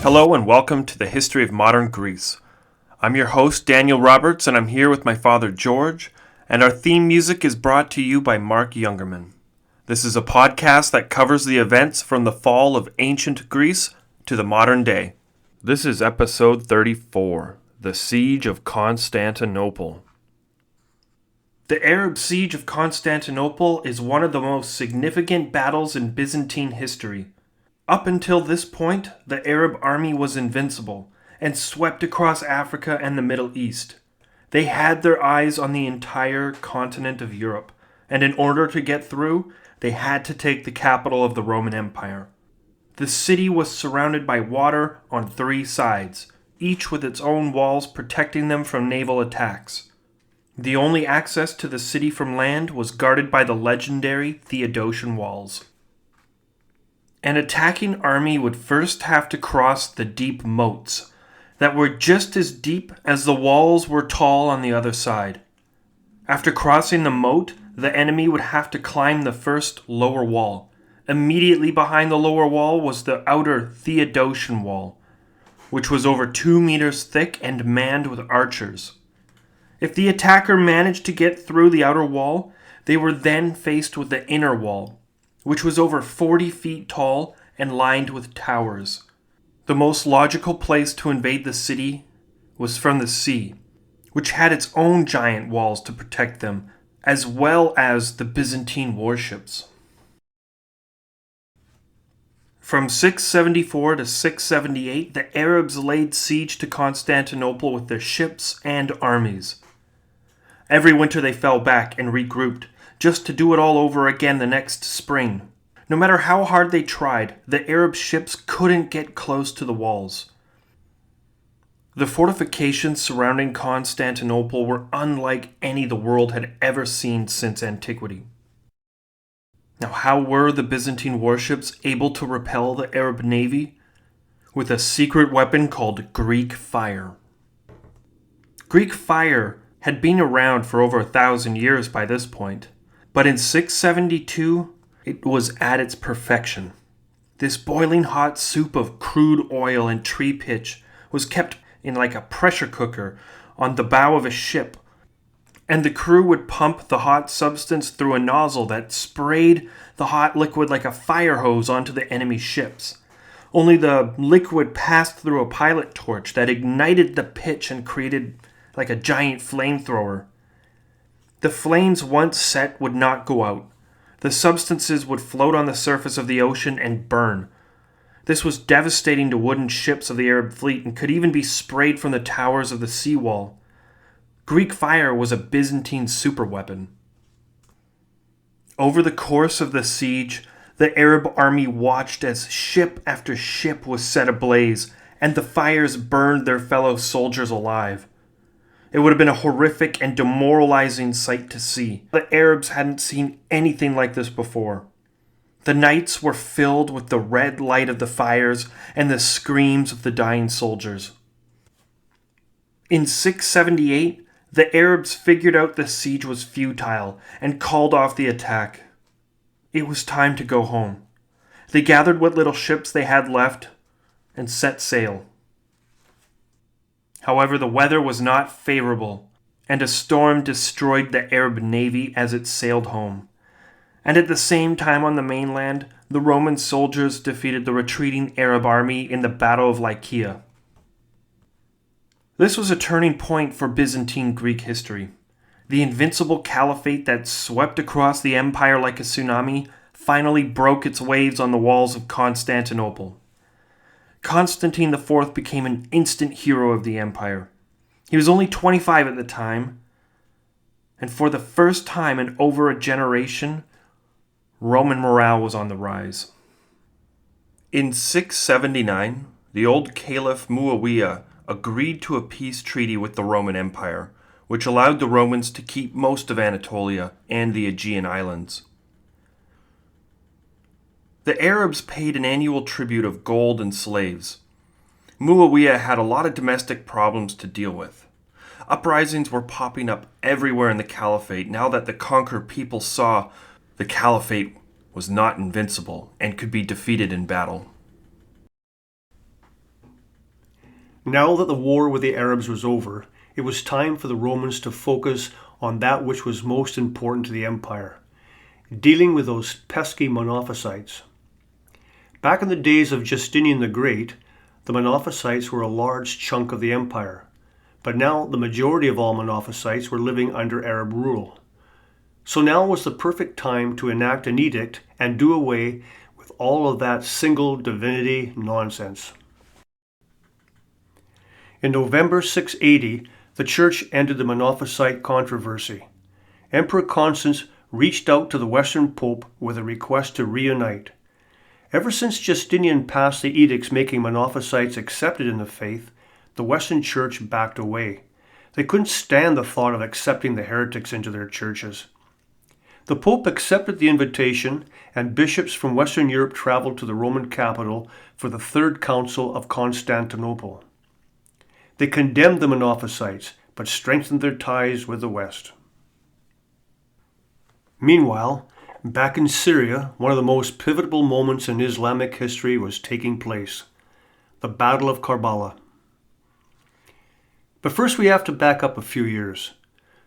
Hello and welcome to the History of Modern Greece. I'm your host, Daniel Roberts, and I'm here with my father, George, and our theme music is brought to you by Mark Youngerman. This is a podcast that covers the events from the fall of ancient Greece to the modern day. This is episode 34, The Siege of Constantinople. The Arab siege of Constantinople is one of the most significant battles in Byzantine history. Up until this point, the Arab army was invincible and swept across Africa and the Middle East. They had their eyes on the entire continent of Europe, and in order to get through, they had to take the capital of the Roman Empire. The city was surrounded by water on three sides, each with its own walls protecting them from naval attacks. The only access to the city from land was guarded by the legendary Theodosian Walls. An attacking army would first have to cross the deep moats that were just as deep as the walls were tall on the other side. After crossing the moat, the enemy would have to climb the first lower wall. Immediately behind the lower wall was the outer Theodosian Wall, which was over 2 meters thick and manned with archers. If the attacker managed to get through the outer wall, they were then faced with the inner wall, which was over 40 feet tall and lined with towers. The most logical place to invade the city was from the sea, which had its own giant walls to protect them, as well as the Byzantine warships. From 674 to 678, the Arabs laid siege to Constantinople with their ships and armies. Every winter they fell back and regrouped, just to do it all over again the next spring. No matter how hard they tried, the Arab ships couldn't get close to the walls. The fortifications surrounding Constantinople were unlike any the world had ever seen since antiquity. Now, how were the Byzantine warships able to repel the Arab navy? With a secret weapon called Greek fire. Greek fire had been around for over 1,000 years by this point. But in 672, it was at its perfection. This boiling hot soup of crude oil and tree pitch was kept in like a pressure cooker on the bow of a ship, and the crew would pump the hot substance through a nozzle that sprayed the hot liquid like a fire hose onto the enemy ships. Only the liquid passed through a pilot torch that ignited the pitch and created like a giant flamethrower. The flames once set would not go out. The substances would float on the surface of the ocean and burn. This was devastating to wooden ships of the Arab fleet and could even be sprayed from the towers of the seawall. Greek fire was a Byzantine superweapon. Over the course of the siege, the Arab army watched as ship after ship was set ablaze, and the fires burned their fellow soldiers alive. It would have been a horrific and demoralizing sight to see. The Arabs hadn't seen anything like this before. The nights were filled with the red light of the fires and the screams of the dying soldiers. In 678, the Arabs figured out the siege was futile and called off the attack. It was time to go home. They gathered what little ships they had left and set sail. However, the weather was not favorable, and a storm destroyed the Arab navy as it sailed home. And at the same time on the mainland, the Roman soldiers defeated the retreating Arab army in the Battle of Lycia. This was a turning point for Byzantine Greek history. The invincible caliphate that swept across the empire like a tsunami finally broke its waves on the walls of Constantinople. Constantine IV became an instant hero of the empire. He was only 25 at the time, and for the first time in over a generation, Roman morale was on the rise. In 679, the old Caliph Umayyad agreed to a peace treaty with the Roman Empire, which allowed the Romans to keep most of Anatolia and the Aegean Islands. The Arabs paid an annual tribute of gold and slaves. Umayyad had a lot of domestic problems to deal with. Uprisings were popping up everywhere in the Caliphate now that the conquered people saw the Caliphate was not invincible and could be defeated in battle. Now that the war with the Arabs was over, it was time for the Romans to focus on that which was most important to the empire, dealing with those pesky Monophysites. Back in the days of Justinian the Great, the Monophysites were a large chunk of the empire, but now the majority of all Monophysites were living under Arab rule. So now was the perfect time to enact an edict and do away with all of that single divinity nonsense. In November 680, the Church ended the Monophysite controversy. Emperor Constans reached out to the Western Pope with a request to reunite. Ever since Justinian passed the edicts making Monophysites accepted in the faith, the Western Church backed away. They couldn't stand the thought of accepting the heretics into their churches. The Pope accepted the invitation, and bishops from Western Europe traveled to the Roman capital for the Third Council of Constantinople. They condemned the Monophysites, but strengthened their ties with the West. Meanwhile, back in Syria, one of the most pivotal moments in Islamic history was taking place: the Battle of Karbala. But first we have to back up a few years,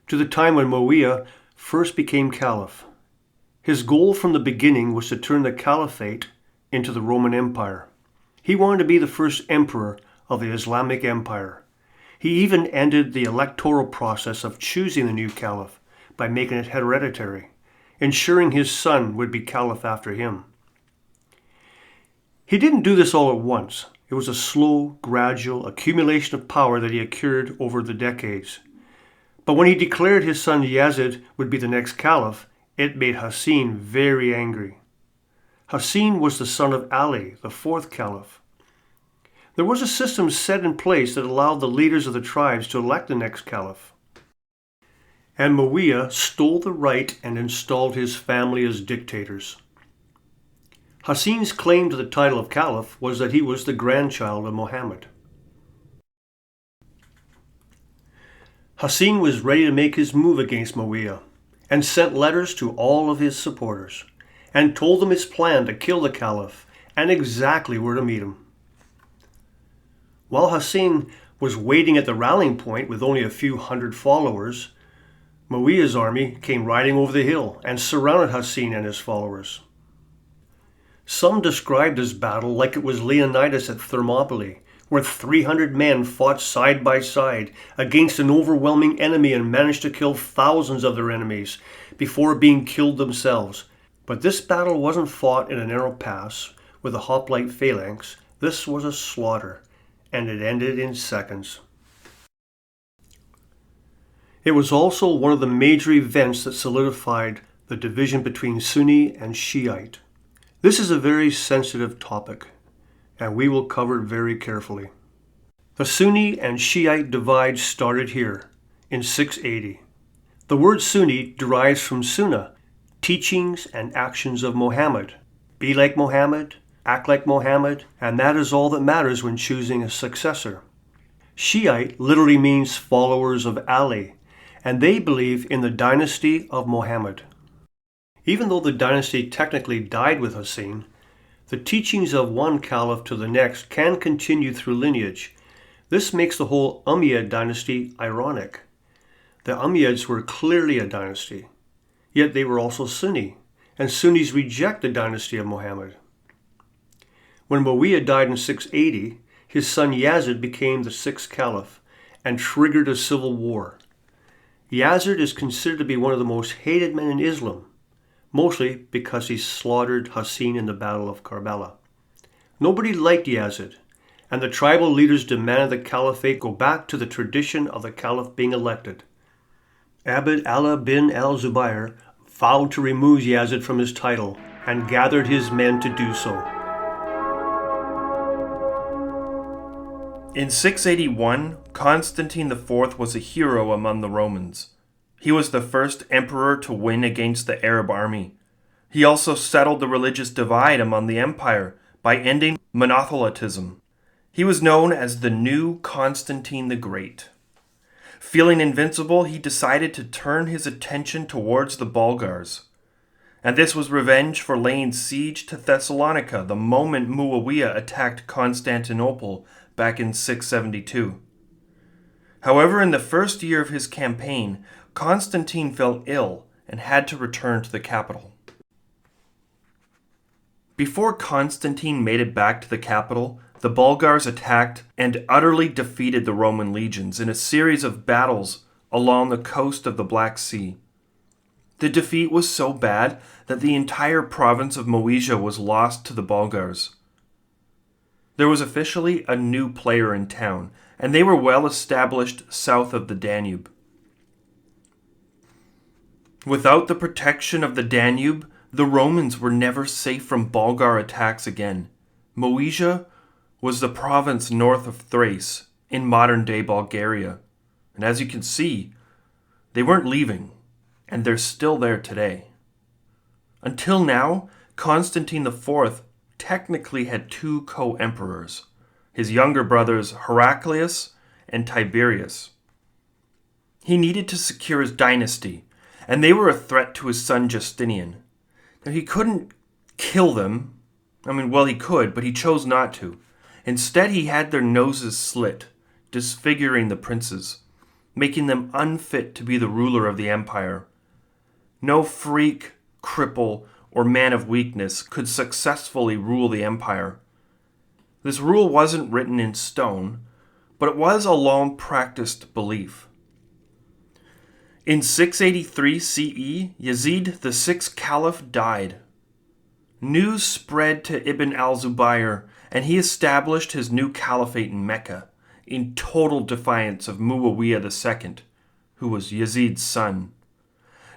to the time when Muawiyah first became caliph. His goal from the beginning was to turn the caliphate into the Roman Empire. He wanted to be the first emperor of the Islamic Empire. He even ended the electoral process of choosing the new caliph by making it hereditary, ensuring his son would be caliph after him. He didn't do this all at once. It was a slow, gradual accumulation of power that he accrued over the decades. But when he declared his son Yazid would be the next caliph, it made Hassan very angry. Hassan was the son of Ali, the fourth caliph. There was a system set in place that allowed the leaders of the tribes to elect the next caliph. And Muawiyah stole the right and installed his family as dictators. Hassan's claim to the title of caliph was that he was the grandchild of Muhammad. Hassan was ready to make his move against Muawiyah and sent letters to all of his supporters and told them his plan to kill the caliph and exactly where to meet him. While Hassan was waiting at the rallying point with only a few hundred followers, Muawiyah's army came riding over the hill and surrounded Hassan and his followers. Some described this battle like it was Leonidas at Thermopylae, where 300 men fought side by side against an overwhelming enemy and managed to kill thousands of their enemies before being killed themselves. But this battle wasn't fought in a narrow pass with a hoplite phalanx. This was a slaughter, and it ended in seconds. It was also one of the major events that solidified the division between Sunni and Shiite. This is a very sensitive topic, and we will cover it very carefully. The Sunni and Shiite divide started here in 680. The word Sunni derives from Sunnah, teachings and actions of Muhammad. Be like Muhammad, act like Muhammad, and that is all that matters when choosing a successor. Shiite literally means followers of Ali, and they believe in the dynasty of Muhammad. Even though the dynasty technically died with Hassan, the teachings of one caliph to the next can continue through lineage. This makes the whole Umayyad dynasty ironic. The Umayyads were clearly a dynasty, yet they were also Sunni, and Sunnis reject the dynasty of Muhammad. When Muawiyah died in 680, his son Yazid became the sixth caliph and triggered a civil war. Yazid is considered to be one of the most hated men in Islam, mostly because he slaughtered Hassan in the Battle of Karbala. Nobody liked Yazid, and the tribal leaders demanded the caliphate go back to the tradition of the caliph being elected. Abd Allah bin al-Zubayr vowed to remove Yazid from his title and gathered his men to do so. In 681, Constantine IV was a hero among the Romans. He was the first emperor to win against the Arab army. He also settled the religious divide among the empire by ending monothelitism. He was known as the new Constantine the Great. Feeling invincible, he decided to turn his attention towards the Bulgars. And this was revenge for laying siege to Thessalonica the moment Muawiyah attacked Constantinople back in 672. However, in the first year of his campaign, Constantine fell ill and had to return to the capital. Before Constantine made it back to the capital, the Bulgars attacked and utterly defeated the Roman legions in a series of battles along the coast of the Black Sea. The defeat was so bad that the entire province of Moesia was lost to the Bulgars. There was officially a new player in town, and they were well established south of the Danube. Without the protection of the Danube, the Romans were never safe from Bulgar attacks again. Moesia was the province north of Thrace, in modern-day Bulgaria. And as you can see, they weren't leaving, and they're still there today. Until now, Constantine IV technically had two co-emperors, his younger brothers Heraclius and Tiberius. He needed to secure his dynasty, and they were a threat to his son Justinian. Now, he couldn't kill them. He could, but he chose not to. Instead, he had their noses slit, disfiguring the princes, making them unfit to be the ruler of the empire. No freak, cripple, or man of weakness could successfully rule the empire. This rule wasn't written in stone, but it was a long-practiced belief. In 683 CE, Yazid, the sixth caliph, died. News spread to Ibn al-Zubayr, and he established his new caliphate in Mecca, in total defiance of Umayyad II, who was Yazid's son.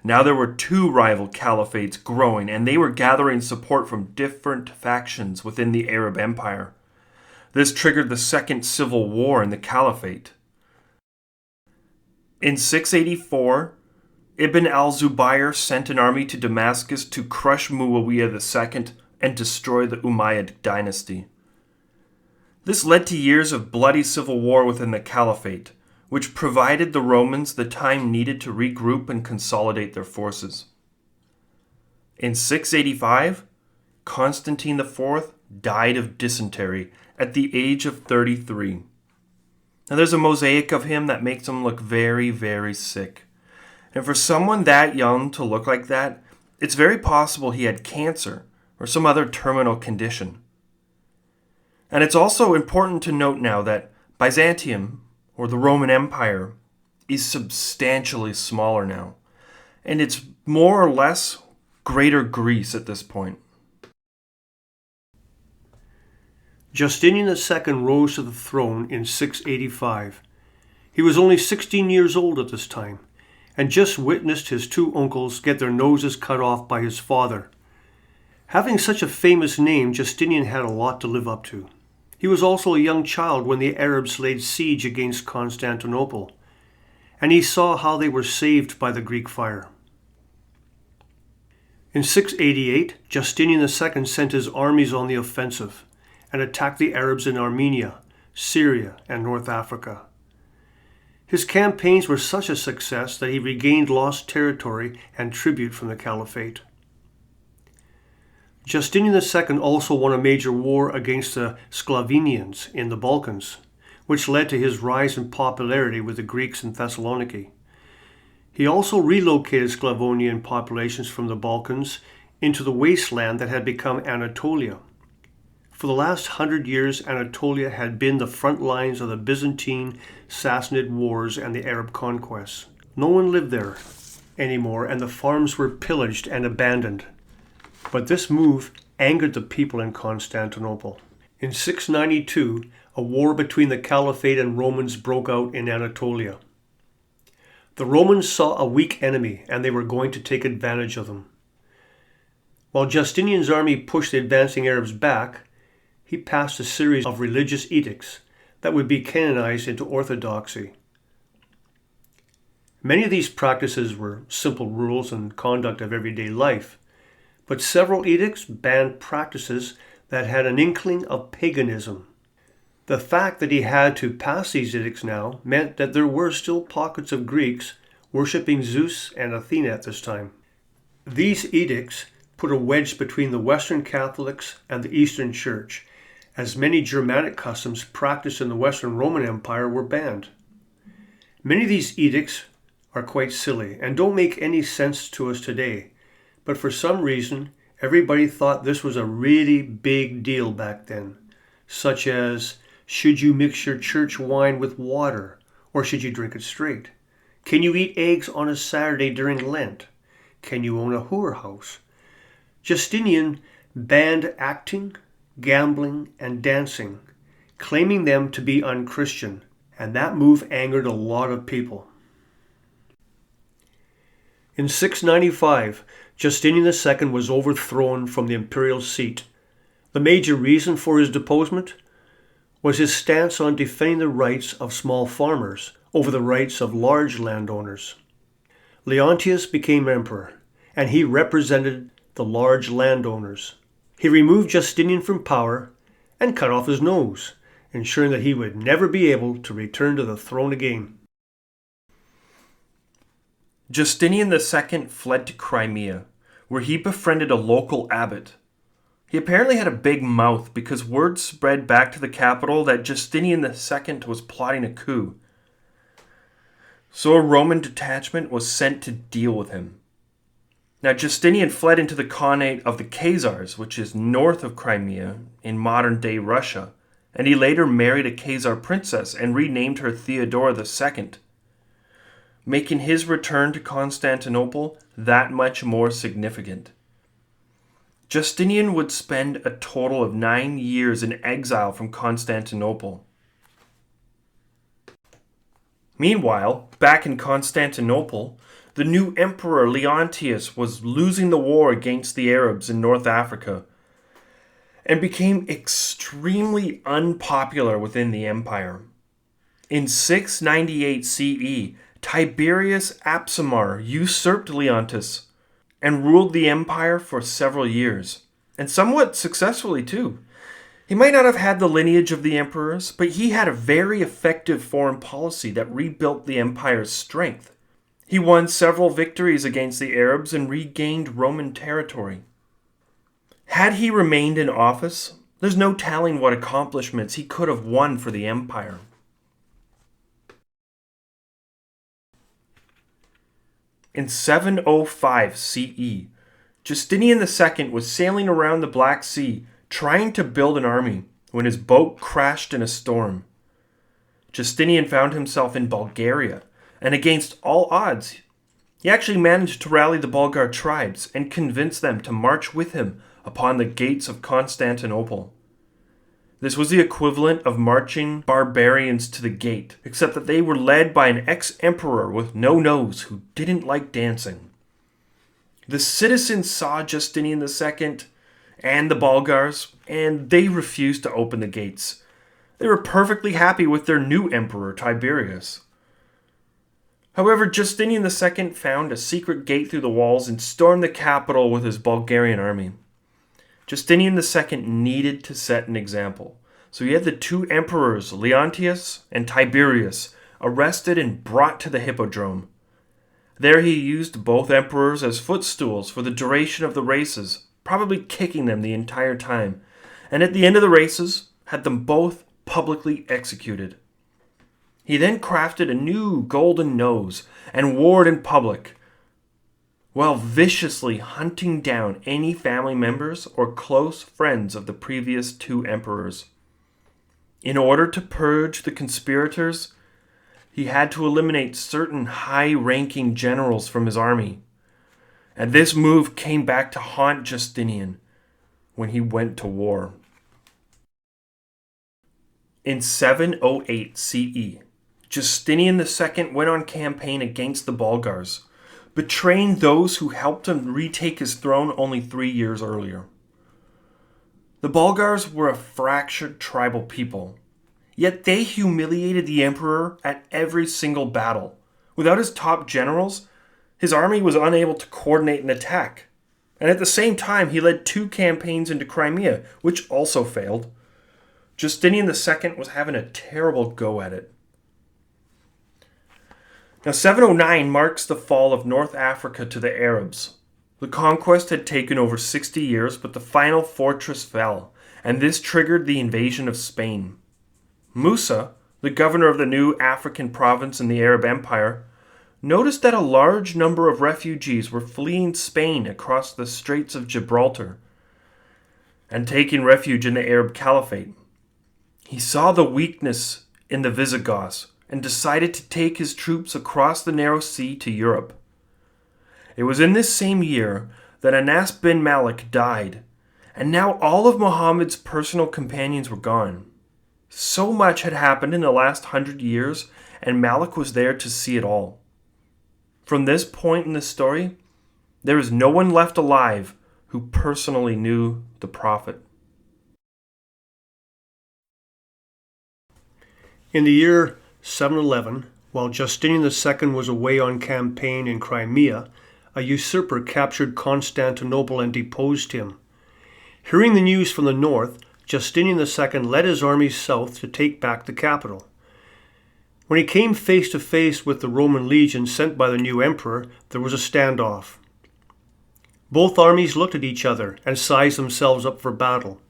Now there were two rival caliphates growing, and they were gathering support from different factions within the Arab Empire. This triggered the Second Civil War in the caliphate. In 684, Ibn al-Zubayr sent an army to Damascus to crush Umayyad II and destroy the Umayyad dynasty. This led to years of bloody civil war within the caliphate, which provided the Romans the time needed to regroup and consolidate their forces. In 685, Constantine IV died of dysentery at the age of 33. Now there's a mosaic of him that makes him look very, very sick. And for someone that young to look like that, it's very possible he had cancer or some other terminal condition. And it's also important to note now that Byzantium, or the Roman Empire, is substantially smaller now. And it's more or less Greater Greece at this point. Justinian II rose to the throne in 685. He was only 16 years old at this time, and just witnessed his two uncles get their noses cut off by his father. Having such a famous name, Justinian had a lot to live up to. He was also a young child when the Arabs laid siege against Constantinople, and he saw how they were saved by the Greek fire. In 688, Justinian II sent his armies on the offensive and attacked the Arabs in Armenia, Syria, and North Africa. His campaigns were such a success that he regained lost territory and tribute from the Caliphate. Justinian II also won a major war against the Sclavonians in the Balkans, which led to his rise in popularity with the Greeks in Thessaloniki. He also relocated Sclavonian populations from the Balkans into the wasteland that had become Anatolia. For the last 100 years, Anatolia had been the front lines of the Byzantine, Sassanid wars and the Arab conquests. No one lived there anymore, and the farms were pillaged and abandoned. But this move angered the people in Constantinople. In 692, a war between the Caliphate and Romans broke out in Anatolia. The Romans saw a weak enemy, and they were going to take advantage of them. While Justinian's army pushed the advancing Arabs back, he passed a series of religious edicts that would be canonized into orthodoxy. Many of these practices were simple rules and conduct of everyday life, but several edicts banned practices that had an inkling of paganism. The fact that he had to pass these edicts now meant that there were still pockets of Greeks worshipping Zeus and Athena at this time. These edicts put a wedge between the Western Catholics and the Eastern Church, as many Germanic customs practiced in the Western Roman Empire were banned. Many of these edicts are quite silly and don't make any sense to us today, but for some reason, everybody thought this was a really big deal back then, such as, should you mix your church wine with water, or should you drink it straight? Can you eat eggs on a Saturday during Lent? Can you own a whorehouse? Justinian banned acting, gambling, and dancing, claiming them to be unchristian, and that move angered a lot of people. In 695, Justinian II was overthrown from the imperial seat. The major reason for his deposement was his stance on defending the rights of small farmers over the rights of large landowners. Leontius became emperor, and he represented the large landowners. He removed Justinian from power and cut off his nose, ensuring that he would never be able to return to the throne again. Justinian II fled to Crimea, where he befriended a local abbot. He apparently had a big mouth because word spread back to the capital that Justinian II was plotting a coup. So a Roman detachment was sent to deal with him. Now Justinian fled into the Khanate of the Khazars, which is north of Crimea in modern-day Russia, and he later married a Khazar princess and renamed her Theodora II, making his return to Constantinople that much more significant. Justinian would spend a total of 9 years in exile from Constantinople. Meanwhile, back in Constantinople, the new emperor Leontius was losing the war against the Arabs in North Africa and became extremely unpopular within the empire. In 698 CE, Tiberius Apsamar usurped Leontius and ruled the empire for several years, and somewhat successfully too. He might not have had the lineage of the emperors, but he had a very effective foreign policy that rebuilt the empire's strength. He won several victories against the Arabs and regained Roman territory. Had he remained in office, there's no telling what accomplishments he could have won for the empire. In 705 CE, Justinian II was sailing around the Black Sea trying to build an army when his boat crashed in a storm. Justinian found himself in Bulgaria, and against all odds, he actually managed to rally the Bulgar tribes and convince them to march with him upon the gates of Constantinople. This was the equivalent of marching barbarians to the gate, except that they were led by an ex-emperor with no nose who didn't like dancing. The citizens saw Justinian II and the Bulgars, and they refused to open the gates. They were perfectly happy with their new emperor, Tiberius. However, Justinian II found a secret gate through the walls and stormed the capital with his Bulgarian army. Justinian II needed to set an example, so he had the two emperors, Leontius and Tiberius, arrested and brought to the hippodrome. There he used both emperors as footstools for the duration of the races, probably kicking them the entire time, and at the end of the races, had them both publicly executed. He then crafted a new golden nose and wore it in public, while viciously hunting down any family members or close friends of the previous two emperors. In order to purge the conspirators, he had to eliminate certain high-ranking generals from his army, and this move came back to haunt Justinian when he went to war. In 708 CE, Justinian II went on campaign against the Bulgars, betraying those who helped him retake his throne only 3 years earlier. The Bulgars were a fractured tribal people, yet they humiliated the emperor at every single battle. Without his top generals, his army was unable to coordinate an attack, and at the same time he led 2 campaigns into Crimea, which also failed. Justinian II was having a terrible go at it. Now 709 marks the fall of North Africa to the Arabs. The conquest had taken over 60 years, but the final fortress fell, and this triggered the invasion of Spain. Musa, the governor of the new African province in the Arab Empire, noticed that a large number of refugees were fleeing Spain across the Straits of Gibraltar and taking refuge in the Arab Caliphate. He saw the weakness in the Visigoths and decided to take his troops across the narrow sea to Europe. It was in this same year that Anas bin Malik died, and now all of Muhammad's personal companions were gone. So much had happened in the last 100 years, and Malik was there to see it all. From this point in the story, there is no one left alive who personally knew the Prophet. In the year 711, while Justinian II was away on campaign in Crimea, a usurper captured Constantinople and deposed him. Hearing the news from the north, Justinian II led his armies south to take back the capital. When he came face to face with the Roman legion sent by the new emperor, there was a standoff. Both armies looked at each other and sized themselves up for battle.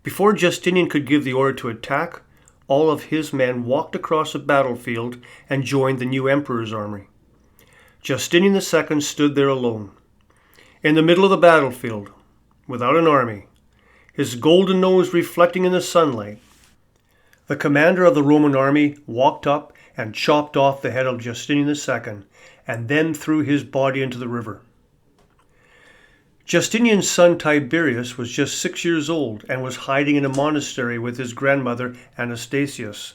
Before Justinian could give the order to attack, all of his men walked across the battlefield and joined the new emperor's army. Justinian II stood there alone, in the middle of the battlefield, without an army, his golden nose reflecting in the sunlight. The commander of the Roman army walked up and chopped off the head of Justinian II, and then threw his body into the river. Justinian's son Tiberius was just 6 years old and was hiding in a monastery with his grandmother Anastasius.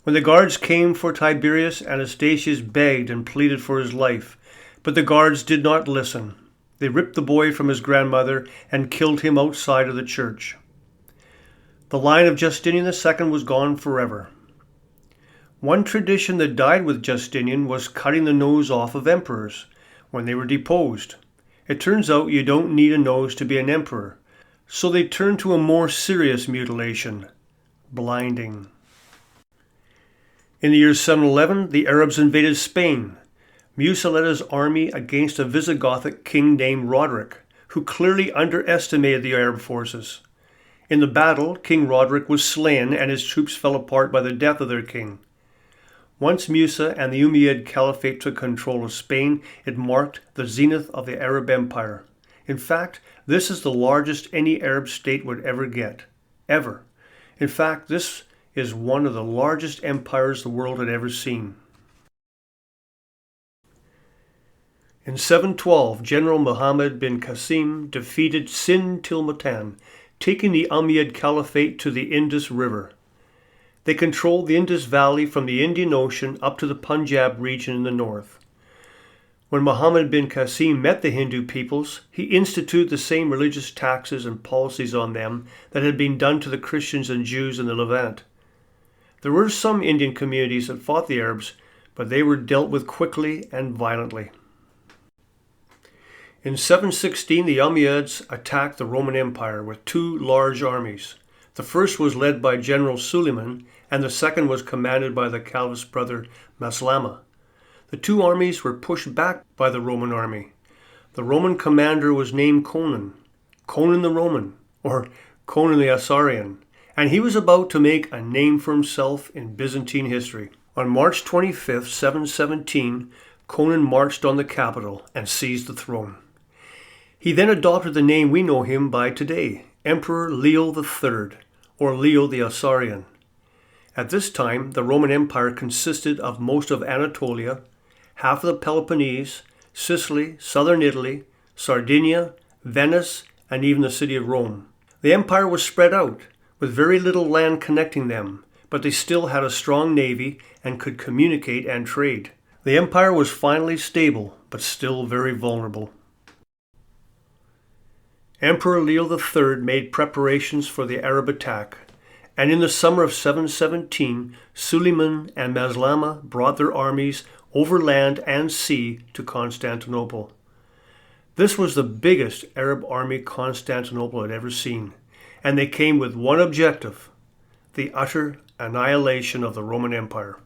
When the guards came for Tiberius, Anastasius begged and pleaded for his life, but the guards did not listen. They ripped the boy from his grandmother and killed him outside of the church. The line of Justinian II was gone forever. One tradition that died with Justinian was cutting the nose off of emperors when they were deposed. It turns out you don't need a nose to be an emperor, so they turned to a more serious mutilation, blinding. In the year 711, the Arabs invaded Spain. Musa led his army against a Visigothic king named Roderick, who clearly underestimated the Arab forces. In the battle, King Roderick was slain and his troops fell apart by the death of their king. Once Musa and the Umayyad Caliphate took control of Spain, it marked the zenith of the Arab Empire. In fact, this is the largest any Arab state would ever get. Ever. In fact, this is one of the largest empires the world had ever seen. In 712, General Muhammad bin Qasim defeated Sin Tilmatan, taking the Umayyad Caliphate to the Indus River. They controlled the Indus Valley from the Indian Ocean up to the Punjab region in the north. When Muhammad bin Qasim met the Hindu peoples, he instituted the same religious taxes and policies on them that had been done to the Christians and Jews in the Levant. There were some Indian communities that fought the Arabs, but they were dealt with quickly and violently. In 716, the Umayyads attacked the Roman Empire with two large armies. The first was led by General Suleiman, and the second was commanded by the Caliph's brother Maslama. The two armies were pushed back by the Roman army. The Roman commander was named Conan the Roman, or Conan the Assyrian, and he was about to make a name for himself in Byzantine history. On March 25, 717, Conan marched on the capital and seized the throne. He then adopted the name we know him by today, Emperor Leo III, or Leo the Assyrian. At this time, the Roman Empire consisted of most of Anatolia, half of the Peloponnese, Sicily, southern Italy, Sardinia, Venice, and even the city of Rome. The empire was spread out, with very little land connecting them, but they still had a strong navy and could communicate and trade. The empire was finally stable, but still very vulnerable. Emperor Leo III made preparations for the Arab attack, and in the summer of 717, Suleiman and Maslama brought their armies over land and sea to Constantinople. This was the biggest Arab army Constantinople had ever seen, and they came with one objective: the utter annihilation of the Roman Empire.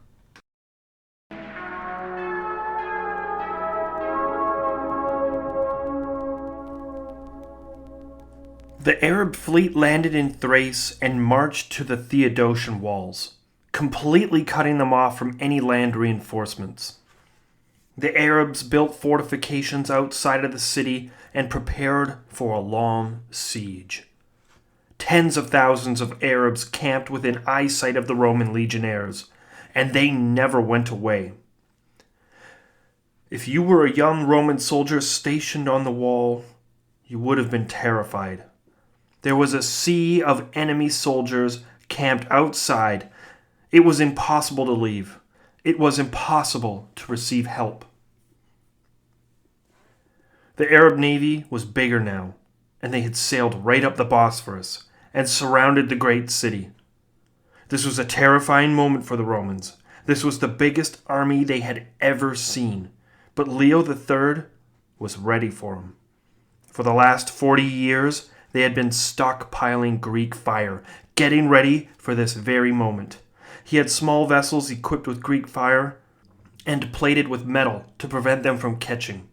The Arab fleet landed in Thrace and marched to the Theodosian Walls, completely cutting them off from any land reinforcements. The Arabs built fortifications outside of the city and prepared for a long siege. Tens of thousands of Arabs camped within eyesight of the Roman legionnaires, and they never went away. If you were a young Roman soldier stationed on the wall, you would have been terrified. There was a sea of enemy soldiers camped outside. It was impossible to leave. It was impossible to receive help. The Arab navy was bigger now, and they had sailed right up the Bosphorus and surrounded the great city. This was a terrifying moment for the Romans. This was the biggest army they had ever seen, but Leo III was ready for them. For the last 40 years, they had been stockpiling Greek fire, getting ready for this very moment. He had small vessels equipped with Greek fire and plated with metal to prevent them from catching.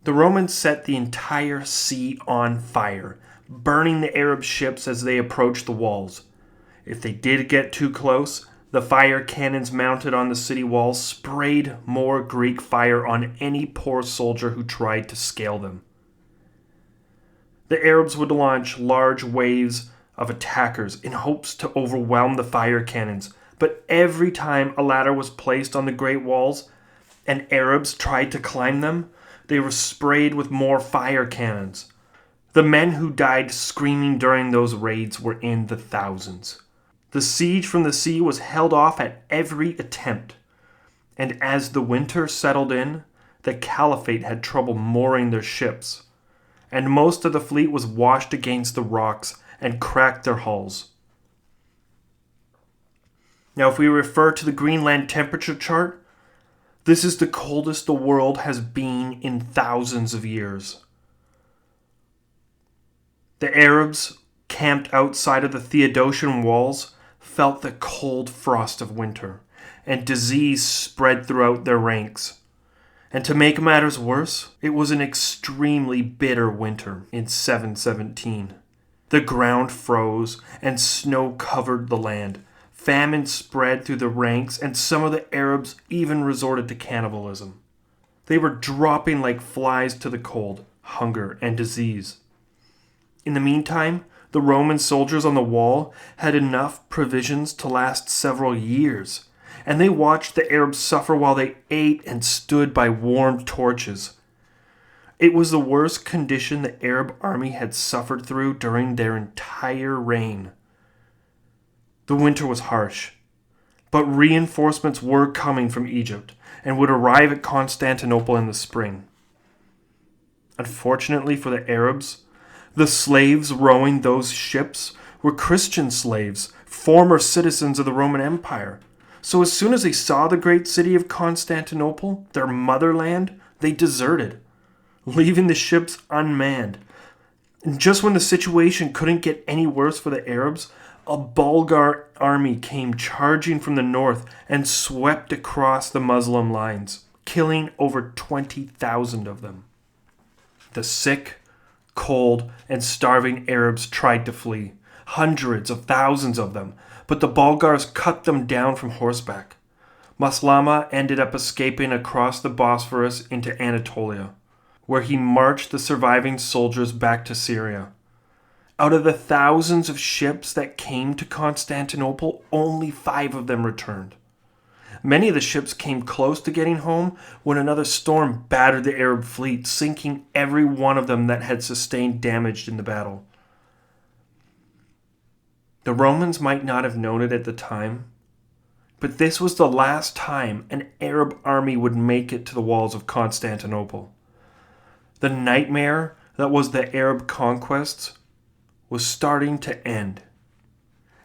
The Romans set the entire sea on fire, burning the Arab ships as they approached the walls. If they did get too close, the fire cannons mounted on the city walls sprayed more Greek fire on any poor soldier who tried to scale them. The Arabs would launch large waves of attackers in hopes to overwhelm the fire cannons, but every time a ladder was placed on the great walls and Arabs tried to climb them, they were sprayed with more fire cannons. The men who died screaming during those raids were in the thousands. The siege from the sea was held off at every attempt, and as the winter settled in, the Caliphate had trouble mooring their ships, and most of the fleet was washed against the rocks and cracked their hulls. Now, if we refer to the Greenland temperature chart, this is the coldest the world has been in thousands of years. The Arabs, camped outside of the Theodosian Walls, felt the cold frost of winter, and disease spread throughout their ranks. And to make matters worse, it was an extremely bitter winter in 717. The ground froze, and snow covered the land. Famine spread through the ranks, and some of the Arabs even resorted to cannibalism. They were dropping like flies to the cold, hunger, and disease. In the meantime, the Roman soldiers on the wall had enough provisions to last several years, and they watched the Arabs suffer while they ate and stood by warm torches. It was the worst condition the Arab army had suffered through during their entire reign. The winter was harsh, but reinforcements were coming from Egypt and would arrive at Constantinople in the spring. Unfortunately for the Arabs, the slaves rowing those ships were Christian slaves, former citizens of the Roman Empire. So as soon as they saw the great city of Constantinople, their motherland, they deserted, leaving the ships unmanned. And just when the situation couldn't get any worse for the Arabs, a Bulgar army came charging from the north and swept across the Muslim lines, killing over 20,000 of them. The sick, cold, and starving Arabs tried to flee, hundreds of thousands of them, but the Bulgars cut them down from horseback. Maslama ended up escaping across the Bosphorus into Anatolia, where he marched the surviving soldiers back to Syria. Out of the thousands of ships that came to Constantinople, only 5 of them returned. Many of the ships came close to getting home when another storm battered the Arab fleet, sinking every one of them that had sustained damage in the battle. The Romans might not have known it at the time, but this was the last time an Arab army would make it to the walls of Constantinople. The nightmare that was the Arab conquests was starting to end,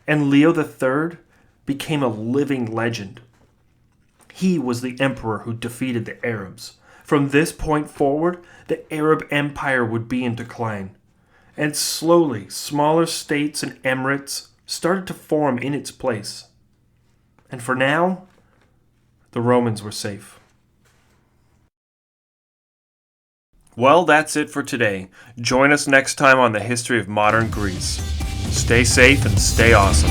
and Leo III became a living legend. He was the emperor who defeated the Arabs. From this point forward, the Arab Empire would be in decline, and slowly smaller states and emirates started to form in its place. And for now, the Romans were safe. Well, that's it for today. Join us next time on the history of modern Greece. Stay safe and stay awesome.